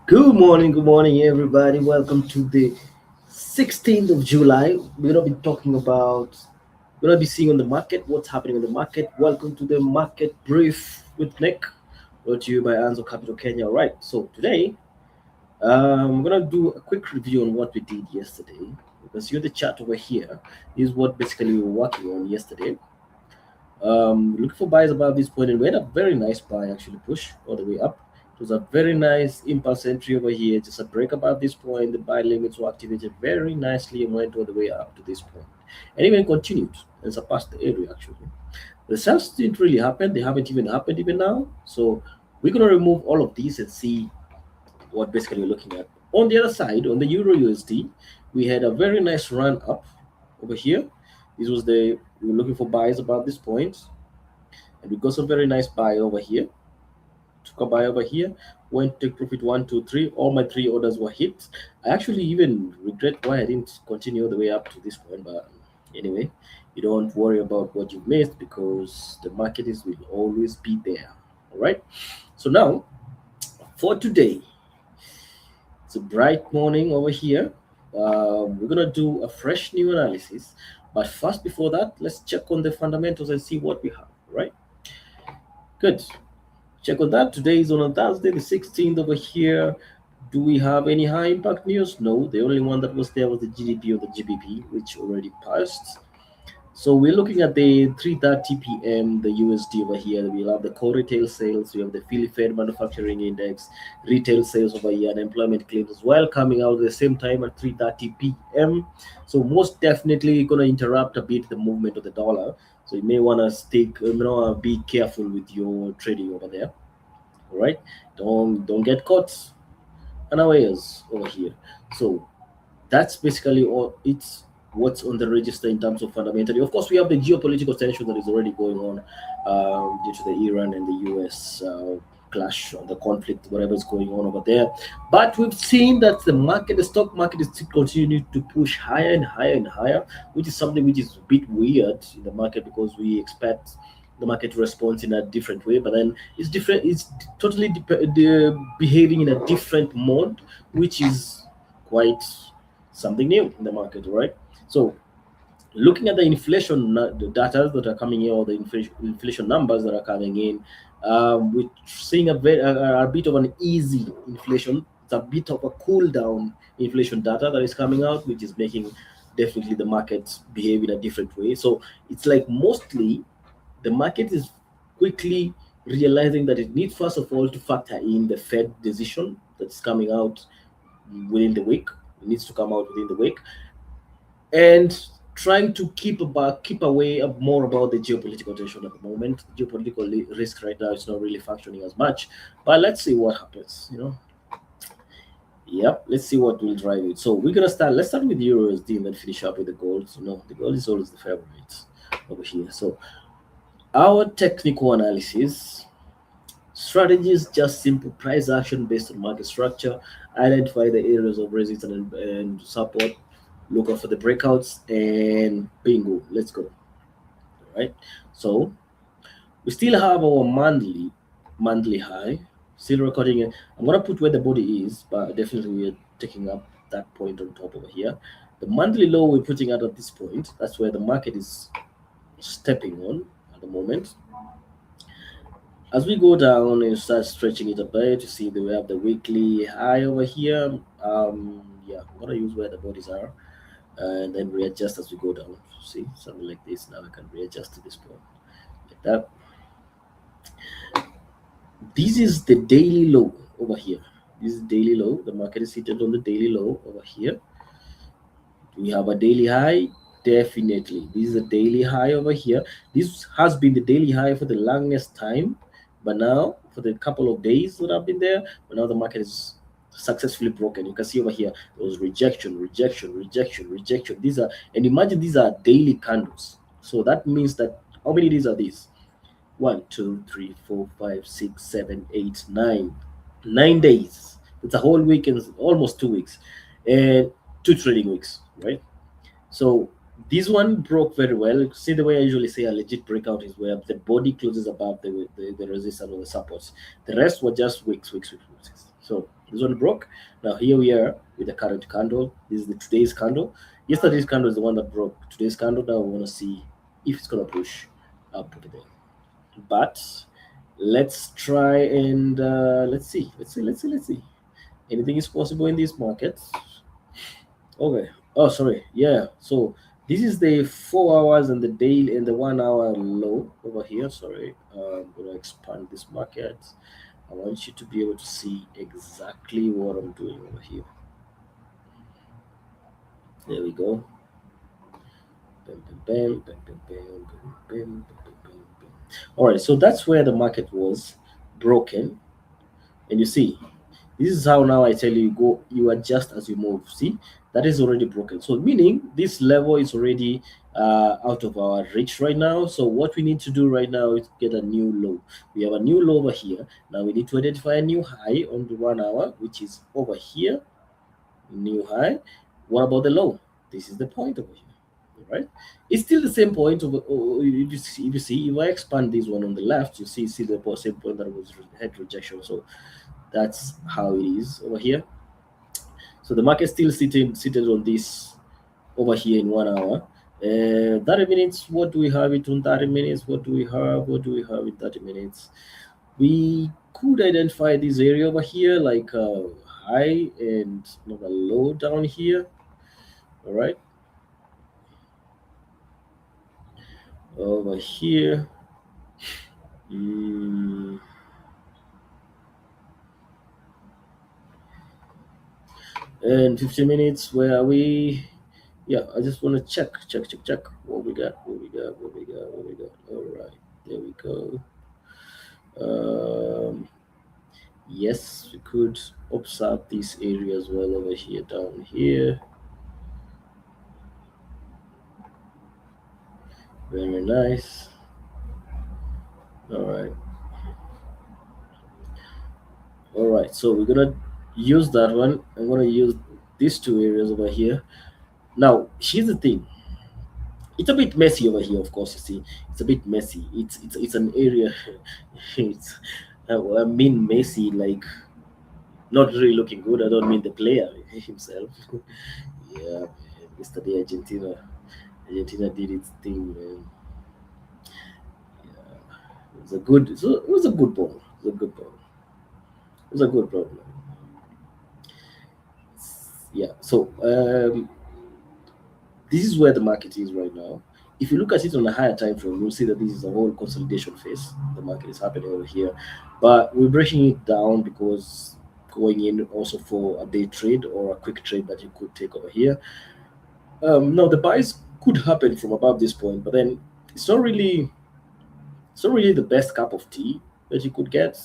Good morning, everybody. Welcome to the 16th of July. We're gonna be talking about, we're gonna be seeing on the market what's happening on the market. Welcome to the market brief with Nick, brought to you by Anzo Capital Kenya. All right, so today we're gonna do a quick review on what we did yesterday. You can see the chart over here is what basically we were working on yesterday. Looking for buys above this point, and we had a very nice buy actually push all the way up. It was a very nice impulse entry over here, just a break above this point. The buy limits were activated very nicely and went all the way up to this point, and even continued and surpassed the area actually. The sales didn't really happen; they haven't even happened even now. So we're gonna remove all of these and see what basically we're looking at. On the other side, on the Euro USD, we had a very nice run up over here. This was the we were looking for buys above this point, and we got some very nice buy over here. Took a buy over here, went take profit one, two, three. All my three orders were hit. I actually even regret why I didn't continue all the way up to this point, but anyway, you don't worry about what you missed because the market is will always be there. All right. So now for today, it's a bright morning over here. We're gonna do a fresh new analysis, but first before that, let's check on the fundamentals and see what we have. Right. Good. Check on that. Today is on a Thursday, the 16th over here. Do we have any high impact news? No. The only one that was there was the GDP or the GBP, which already passed. So we're looking at the 3:30 p.m. the USD over here. We'll have the core retail sales. We have the Philly Fed manufacturing index, retail sales over here, unemployment claims as well coming out at the same time at 3:30 p.m. So most definitely going to interrupt a bit the movement of the dollar. So you may want to be careful with your trading over there. All right, don't get caught unawares over here. So that's basically all it's what's on the register in terms of fundamentally. Of course, we have the geopolitical tension that is already going on due to the Iran and the US clash or the conflict, whatever is going on over there. But we've seen that the stock market is still continuing to push higher and higher and higher, which is something which is a bit weird in the market because we expect the market responds in a different way, but then it's different. It's totally behaving in a different mode, which is quite something new in the market, right? So, looking at the the data that are coming in, or the inflation numbers that are coming in, we're seeing a bit of an easy inflation. It's a bit of a cool down inflation data that is coming out, which is making definitely the market behave in a different way. So it's like mostly the market is quickly realizing that it needs first of all to factor in the Fed decision that's coming out within the week. It needs to come out within the week, and trying to keep away more about the geopolitical tension at the moment. Geopolitical risk right now is not really functioning as much, but let's see what happens. Yep. Let's see what will drive it. So we're gonna start. Let's start with Euro USD and then finish up with the gold. The gold is always the favorite over here. So our technical analysis strategy is just simple price action based on market structure, identify the areas of resistance and support, look out for the breakouts, and bingo, let's go. All right. So we still have our monthly high, still recording it. I'm gonna put where the body is, but definitely we're taking up that point on top over here. The monthly low we're putting out at this point, that's where the market is stepping on at the moment. As we go down and start stretching it a bit, you see that we have the weekly high over here. Yeah, I'm gonna use where the bodies are and then readjust as we go down. See, something like this. Now I can readjust to this point like that. This is the daily low over here. This is daily low. The market is seated on the daily low over here. We have a daily high. Definitely, this is a daily high over here. This has been the daily high for the longest time, but now for the couple of days that I've been there, but now the market is successfully broken. You can see over here there was rejection, rejection, rejection, rejection. These are, and imagine these are daily candles. So that means that how many days are these? 1, 2, 3, 4, 5, 6, 7, 8, 9. 9 days. It's a whole week and almost 2 weeks, and 2 trading weeks, right? So this one broke very well. See, the way I usually say a legit breakout is where the body closes above the resistance or the supports. The rest were just weeks, weeks, weeks, weeks. So this one broke. Now here we are with the current candle. This is the today's candle. Yesterday's candle is the one that broke. Today's candle. Now we want to see if it's gonna push up over there. But let's try and let's see. Anything is possible in these markets. Okay. Oh, sorry. Yeah. So this is the 4 hours and the daily and the 1 hour low over here. Sorry. I'm gonna expand this market. I want you to be able to see exactly what I'm doing over here. There we go. Bam, bam, bam, bam, bam, bam, bam, bam, bam, bam, bam. All right. So that's where the market was broken, and you see this is how now I tell you go you adjust as you move. See, that is already broken. So meaning this level is already out of our reach right now. So what we need to do right now is get a new low. We have a new low over here. Now we need to identify a new high on the 1 hour, which is over here. New high. What about the low? This is the point over here. Right? It's still the same point. If I expand this one on the left, you see the same point that was head rejection. So that's how it is over here. So the market still seated on this over here in 1 hour. 30 minutes, what do we have it on 30 minutes? What do we have? What do we have in 30 minutes? We could identify this area over here like a high and not a low down here. All right. Over here. Mm, and 15 minutes, where are we? Yeah, I just want to check what we got, what we got. All right, there we go. Um, yes, we could observe this area as well over here, down here. Very nice. All right, all right. So we're gonna use that one. I'm gonna use these two areas over here. Now, here's the thing. It's a bit messy over here, of course. You see, it's a bit messy. It's an area. it's I mean messy, like not really looking good. I don't mean the player himself. Yeah, man. Yesterday Argentina did its thing, man. Yeah, it was a good ball. It was a good ball. It was a good ball, man. Yeah. So this is where the market is right now. If you look at it on a higher time frame, you'll see that this is a whole consolidation phase. The market is happening over here, but we're breaking it down because going in also for a day trade or a quick trade that you could take over here. Now the buys could happen from above this point, but then it's not really it's not really the best cup of tea that you could get.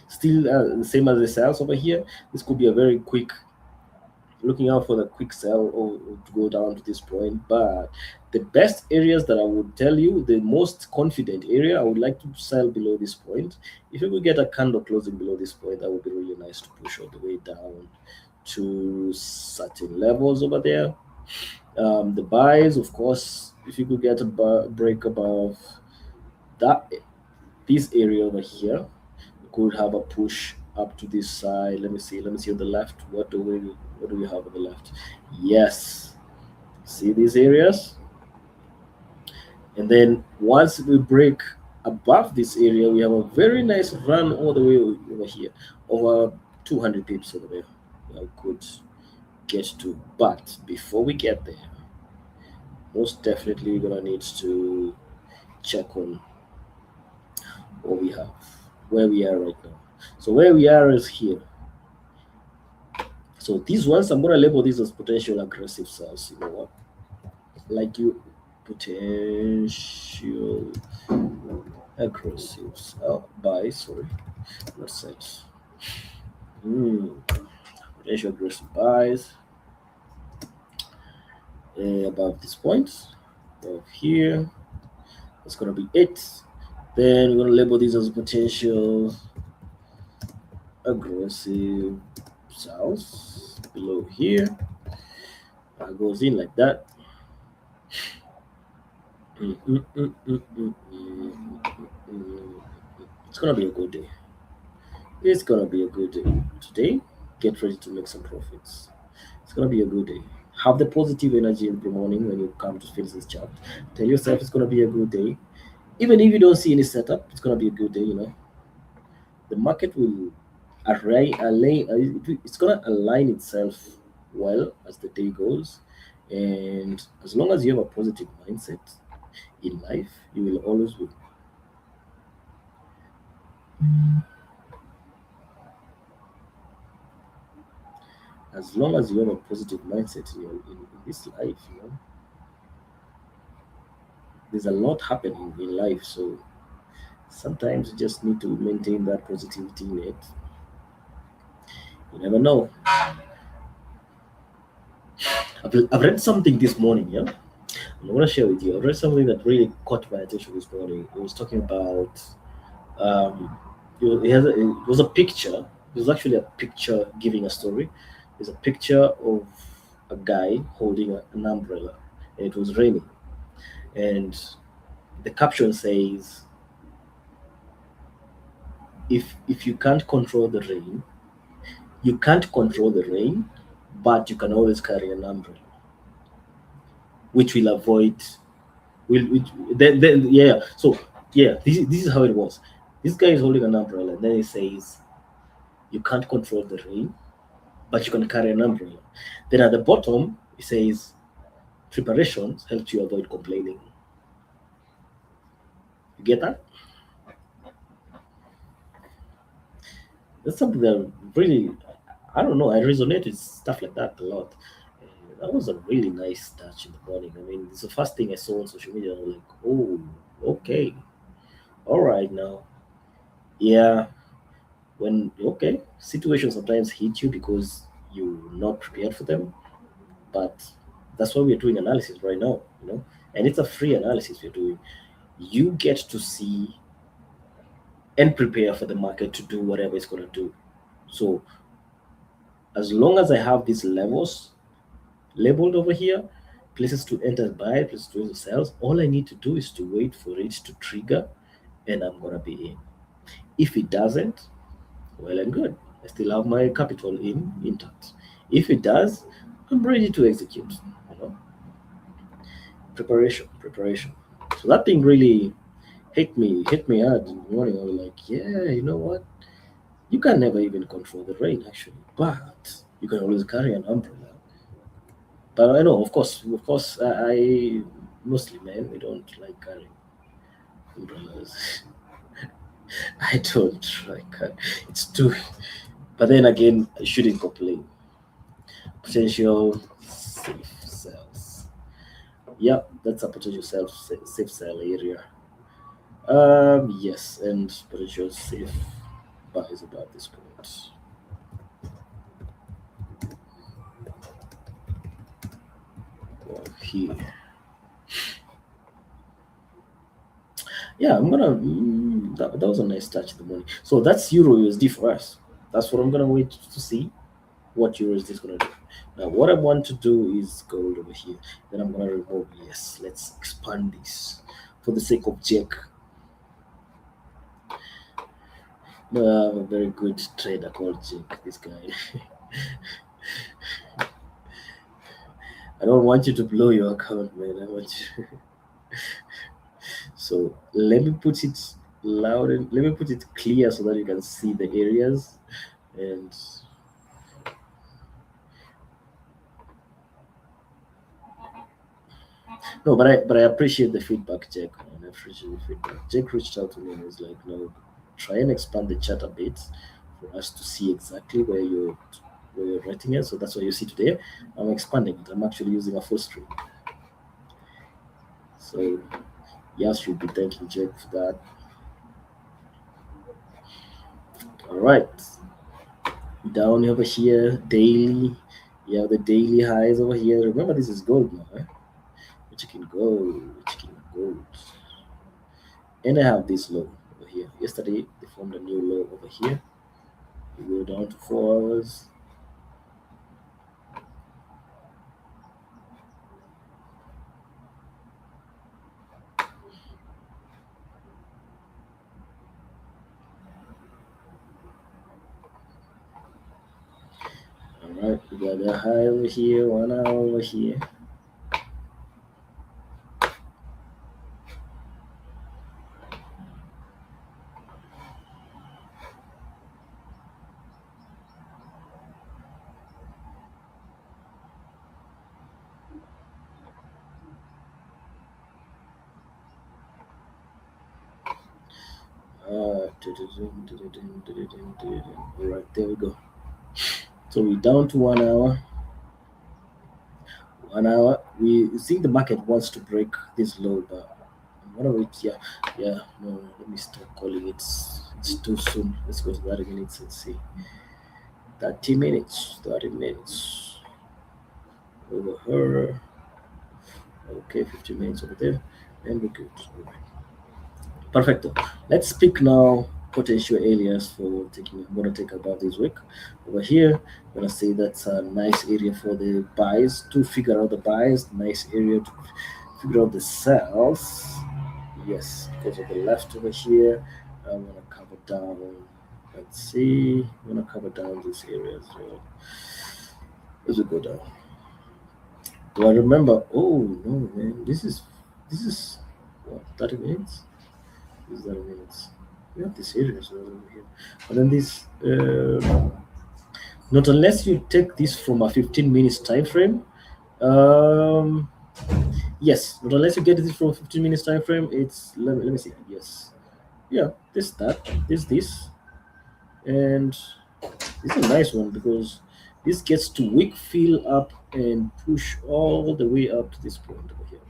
Still the same as the sales over here. This could be a very quick looking out for the quick sell or to go down to this point. But the best areas that I would tell you, the most confident area, I would like to sell below this point. If you could get a candle closing below this point, that would be really nice to push all the way down to certain levels over there. The buys, of course, if you could get a break above that this area over here, you could have a push up to this side. Let me see on the left. What do we have on the left? Yes, see these areas, and then once we break above this area, we have a very nice run all the way over here, over 200 pips over there. I could get to, but before we get there, most definitely we're gonna need to check on what we have, where we are right now. So where we are is here. So these ones, I'm gonna label these as potential aggressive sales. You know what? Like you, potential aggressive buy. Sorry, not sales. Hmm. Potential aggressive buys above this point. Above here, that's gonna be it. Then we're gonna label these as potential aggressive sales below here. Goes in like that. Mm, mm, mm, mm, mm, mm, mm, mm. It's gonna be a good day. It's gonna be a good day. Today, get ready to make some profits. It's gonna be a good day. Have the positive energy in the morning when you come to finish this chart. Tell yourself it's gonna be a good day. Even if you don't see any setup, it's gonna be a good day. The market will it's gonna align itself well as the day goes, and as long as you have a positive mindset in life, you will always win. As long as you have a positive mindset in this life, there's a lot happening in life, so sometimes you just need to maintain that positivity in it. You never know. I've read something this morning, yeah. I'm gonna share with you. I read something that really caught my attention this morning. It was talking about um, it was a picture. It was actually a picture giving a story. It's a picture of a guy holding an umbrella, and it was raining. And the caption says, "If you can't control the rain, you can't control the rain, but you can always carry an umbrella, which will avoid which then yeah. So yeah, this is how it was. This guy is holding an umbrella, and then he says, "You can't control the rain, but you can carry an umbrella." Then at the bottom, it says, "Preparations helps you avoid complaining." You get that? That's something that really, I don't know, I resonate with stuff like that a lot. That was a really nice touch in the morning. I mean, it's the first thing I saw on social media. I was like, oh, okay, all right now. Yeah, when, okay, situations sometimes hit you because you're not prepared for them, but that's why we're doing analysis right now. And it's a free analysis we're doing. You get to see and prepare for the market to do whatever it's going to do. So as long as I have these levels labeled over here, places to enter buy, places to enter sales, all I need to do is to wait for it to trigger, and I'm going to be in. If it doesn't, well and good. I still have my capital in intact. If it does, I'm ready to execute. You know, preparation. So that thing really hit me hard in the morning. I was like, yeah, you know what? You can never even control the rain actually, but you can always carry an umbrella. But I know, of course, I mostly men we don't like carrying umbrellas. I don't like it's too. But then again, I shouldn't complain. Potential safe cells. Yep, that's a potential safe cell area. Yes, and potential safe buys about this point. Well, here, yeah, I'm gonna. That was a nice touch in the morning. So that's Euro USD for us. That's what I'm gonna wait to see what Euro USD is gonna do. Now, what I want to do is gold over here. Then I'm gonna remove. Yes, let's expand this for the sake of Jack. No, I have a very good trader called Jake. This guy. I don't want you to blow your account, man. I want you. So let me put it loud and let me put it clear so that you can see the areas. And no, but I appreciate the feedback, Jack. Man. I appreciate the feedback. Jack reached out to me and was like, "No, try and expand the chat a bit for us to see exactly where you're writing it." So that's what you see today. I'm expanding it. I'm actually using a full screen. So yes, you'll be thanking Jack for that. All right, down over here, daily. You have the daily highs over here. Remember, this is gold now, eh? Chicken gold, chicken gold. And I have this low over here. Yesterday, they formed a new low over here. We go down to 4 hours. Right, we got the high over here, 1 hour over here. Right, there we go. So we're down to 1 hour. 1 hour. We see the market wants to break this low, but what are we? Yeah, yeah. No, let me stop calling it. It's too soon. Let's go to 30 minutes and see. 30 minutes. 30 minutes over her. Okay, 15 minutes over there, and we're good. Perfecto. Let's pick now potential areas for taking. I'm gonna take about this week. Over here, I'm gonna say that's a nice area for the buys to figure out the buys. Nice area to figure out the sells. Yes, because of the left over here, I'm gonna cover down. Let's see. I'm gonna cover down this area as well. As we go down. Do I remember? Oh no, man! This is what 30 minutes. This is 30 minutes. We have this area as well over here, but then this not unless you take this from a 15 minutes time frame. Um, yes, not unless you get this from 15 minutes time frame. It's let me see. Yes, yeah, this, and this is a nice one because this gets to weak fill up and push all the way up to this point over here.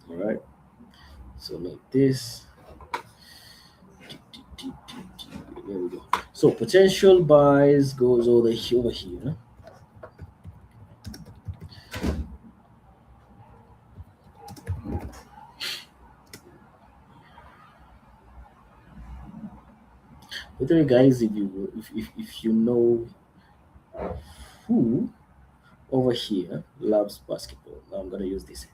All right, so like this. There we go. So potential buys goes over here. By the way, guys, if you know who over here loves basketball, now I'm gonna use this.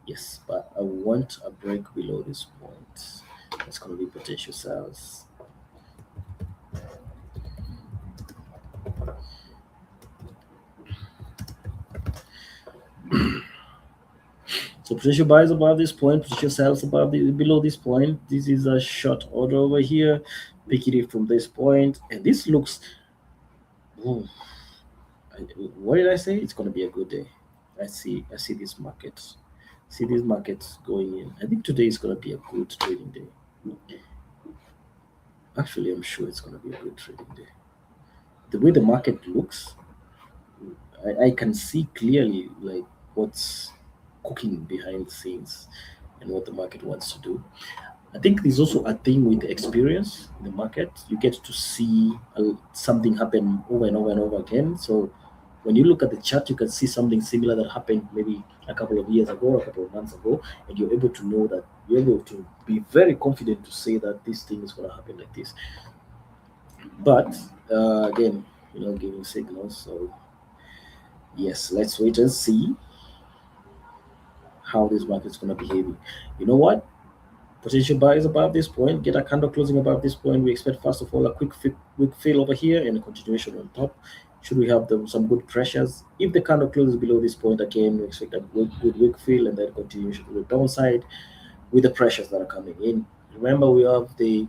Yes, but I want a break below this point. That's gonna be potential sales. So potential buys above this point, potential sales below this point. This is a short order over here. Pick it from this point, and this looks. Ooh, what did I say? It's gonna be a good day. I see this market. See this market going in. I think today is gonna be a good trading day. Actually, I'm sure it's gonna be a good trading day. The way the market looks, I can see clearly like what's cooking behind the scenes and what the market wants to do. I think there's also a thing with experience in the market. You get to see something happen over and over and over again. So when you look at the chart, you can see something similar that happened maybe a couple of years ago, a couple of months ago, and you're able to know that you're able to be very confident to say that this thing is going to happen like this. But again, giving signals. So yes, let's wait and see how this market's going to behave. You know what? Potential buyers above this point, get a candle closing above this point. We expect first of all a quick fill over here and a continuation on top. Should we have some good pressures? If the candle closes below this point again, we expect a good wick fill and then continuation to the downside with the pressures that are coming in. Remember, we have the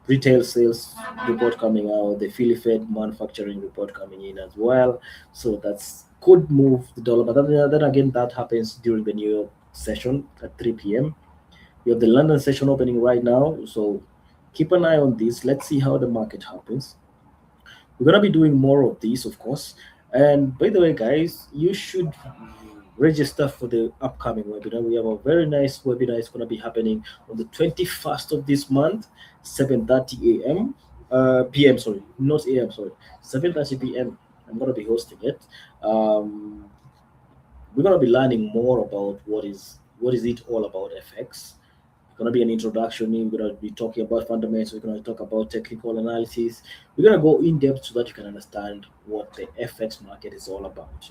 retail sales report coming out, the Philly Fed manufacturing report coming in as well. So that's could move the dollar. But then again, that happens during the New York session at 3 p.m. We have the London session opening right now, so keep an eye on this. Let's see how the market happens. We're gonna be doing more of these, of course. And by the way, guys, you should register for the upcoming webinar. We have a very nice webinar. It's gonna be happening on the 21st of this month, 7:30 a.m. PM. Sorry, not AM. Sorry, 7:30 p.m. I'm gonna be hosting it. We're gonna be learning more about what is it all about FX. Going to be an introduction. We're going to be talking about fundamentals. We're going to talk about technical analysis. We're going to go in depth so that you can understand what the FX market is all about.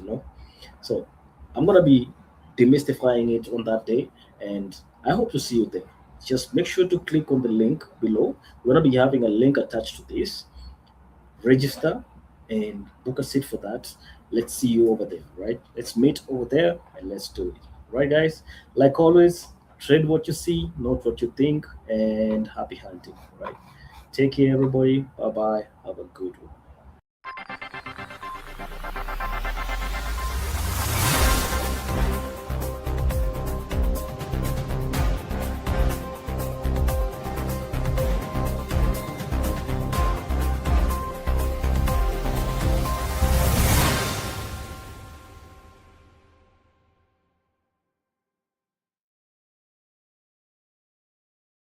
So I'm going to be demystifying it on that day, and I hope to see you there. Just make sure to click on the link below. We're going to be having a link attached to this. Register, and book a seat for that. Let's see you over there, right? Let's meet over there and let's do it. Right, guys? Like always, trade what you see, not what you think, and happy hunting, right? Take care, everybody. Bye bye. Have a good one.